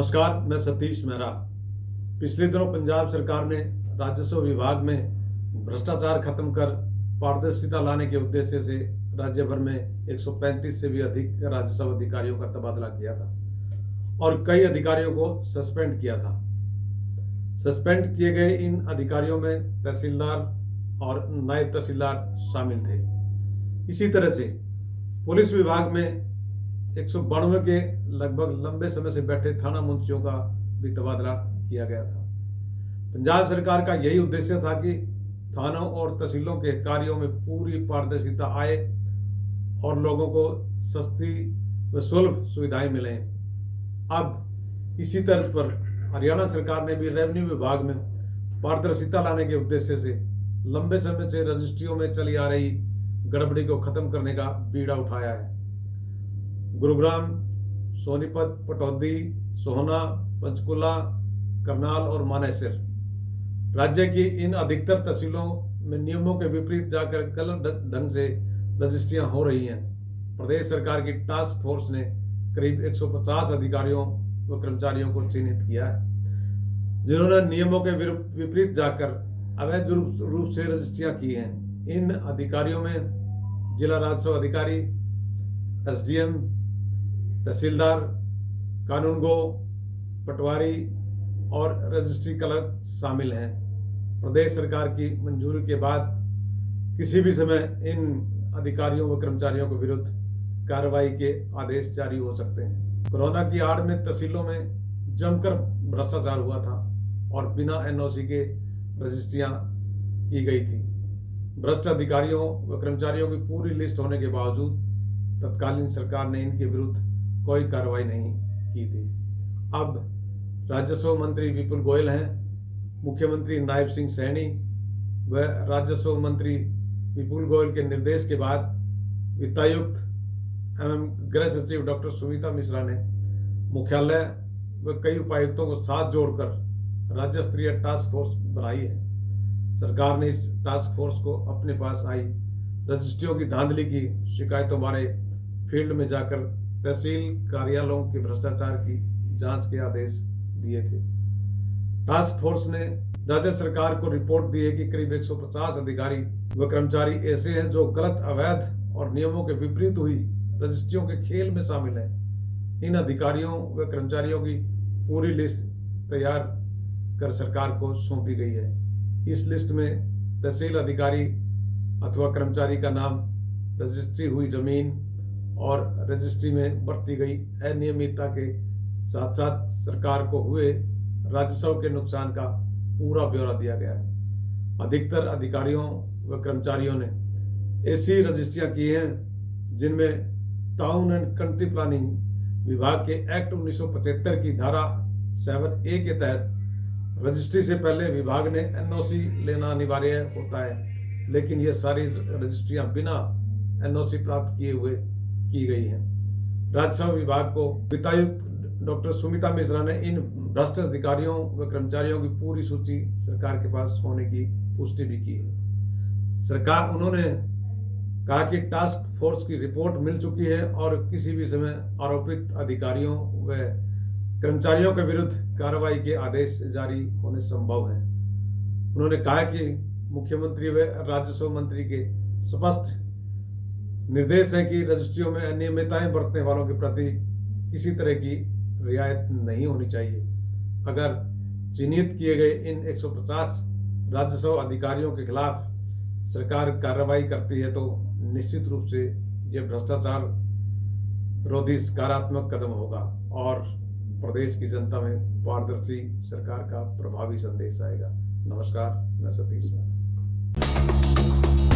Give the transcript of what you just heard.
नमस्कार, मैं सतीश मेहरा। पिछले दिनों पंजाब सरकार ने राजस्व विभाग में भ्रष्टाचार खत्म कर पारदर्शिता लाने के उद्देश्य से राज्य भर में 135 से भी अधिक राजस्व अधिकारियों का तबादला किया था और कई अधिकारियों को सस्पेंड किया था। सस्पेंड किए गए इन अधिकारियों में तहसीलदार और नायब तहसीलदार शामिल थे। इसी तरह से पुलिस विभाग में 192 के लगभग लंबे समय से बैठे थाना मुंशियों का भी तबादला किया गया था। पंजाब सरकार का यही उद्देश्य था कि थानों और तहसीलों के कार्यों में पूरी पारदर्शिता आए और लोगों को सस्ती व सुलभ सुविधाएं मिलें। अब इसी तर्ज पर हरियाणा सरकार ने भी रेवेन्यू विभाग में पारदर्शिता लाने के उद्देश्य से लंबे समय से रजिस्ट्रियों में चली आ रही गड़बड़ी को खत्म करने का बीड़ा उठाया है। गुरुग्राम, सोनीपत, पटौदी, सोहना, पंचकुला, करनाल और मानेसर राज्य की इन अधिकतर तहसीलों में नियमों के विपरीत जाकर गलत ढंग से रजिस्ट्रियां हो रही हैं। प्रदेश सरकार की टास्क फोर्स ने करीब 150 अधिकारियों व कर्मचारियों को चिन्हित किया है, जिन्होंने नियमों के विपरीत जाकर अवैध रूप से रजिस्ट्रियां की हैं। इन अधिकारियों में जिला राजस्व अधिकारी, एसडीएम, तहसीलदार, कानूनगो, पटवारी और रजिस्ट्री क्लर्क शामिल हैं। प्रदेश सरकार की मंजूरी के बाद किसी भी समय इन अधिकारियों व कर्मचारियों के विरुद्ध कार्रवाई के आदेश जारी हो सकते हैं। कोरोना की आड़ में तहसीलों में जमकर भ्रष्टाचार हुआ था और बिना एनओसी के रजिस्ट्रियां की गई थी। भ्रष्ट अधिकारियों व कर्मचारियों की पूरी लिस्ट होने के बावजूद तत्कालीन सरकार ने इनके विरुद्ध कोई कार्रवाई नहीं की थी। अब राजस्व मंत्री विपुल गोयल हैं। मुख्यमंत्री नायब सिंह सैनी व राजस्व मंत्री विपुल गोयल के निर्देश के बाद वित्तायुक्त एवं गृह सचिव डॉक्टर सुमिता मिश्रा ने मुख्यालय व कई उपायुक्तों को साथ जोड़कर राज्य स्तरीय टास्क फोर्स बनाई है। सरकार ने इस टास्क फोर्स को अपने पास आई रजिस्ट्रियों की धांधली की शिकायतों बारे फील्ड में जाकर तहसील कार्यालयों के भ्रष्टाचार की जांच के आदेश दिए थे। टास्क फोर्स ने राज्य सरकार को रिपोर्ट दी है कि करीब 150 अधिकारी व कर्मचारी ऐसे हैं जो गलत, अवैध और नियमों के विपरीत हुई रजिस्ट्रियों के खेल में शामिल हैं। इन अधिकारियों व कर्मचारियों की पूरी लिस्ट तैयार कर सरकार को सौंपी गई है। इस लिस्ट में तहसील अधिकारी अथवा कर्मचारी का नाम, रजिस्ट्री हुई जमीन और रजिस्ट्री में बरती गई अनियमितता के साथ साथ सरकार को हुए राजस्व के नुकसान का पूरा ब्यौरा दिया गया है। अधिकतर अधिकारियों व कर्मचारियों ने ऐसी रजिस्ट्रियां की हैं जिनमें टाउन एंड कंट्री प्लानिंग विभाग के एक्ट 1975 की धारा 7A के तहत रजिस्ट्री से पहले विभाग ने एनओसी लेना अनिवार्य होता है, लेकिन ये सारी रजिस्ट्रियां बिना एनओसी प्राप्त किए हुए की गई हैं। राजस्व विभाग को वित्तायुक्त डॉक्टर सुमिता मिश्रा ने इन भ्रष्ट अधिकारियों व कर्मचारियों की पूरी सूची सरकार के पास होने की पुष्टि भी की है। उन्होंने कहा कि टास्क फोर्स की रिपोर्ट मिल चुकी है और किसी भी समय आरोपित अधिकारियों व कर्मचारियों के विरुद्ध कार्रवाई के आदेश जारी होने संभव है। उन्होंने कहा कि मुख्यमंत्री व राजस्व मंत्री के स्पष्ट निर्देश है कि रजिस्ट्रियों में अनियमितताएं बरतने वालों के प्रति किसी तरह की रियायत नहीं होनी चाहिए। अगर चिन्हित किए गए इन 150 राजस्व अधिकारियों के खिलाफ सरकार कार्रवाई करती है तो निश्चित रूप से यह भ्रष्टाचार विरोधी सकारात्मक कदम होगा और प्रदेश की जनता में पारदर्शी सरकार का प्रभावी संदेश आएगा। नमस्कार, मैं सतीश मेहरा।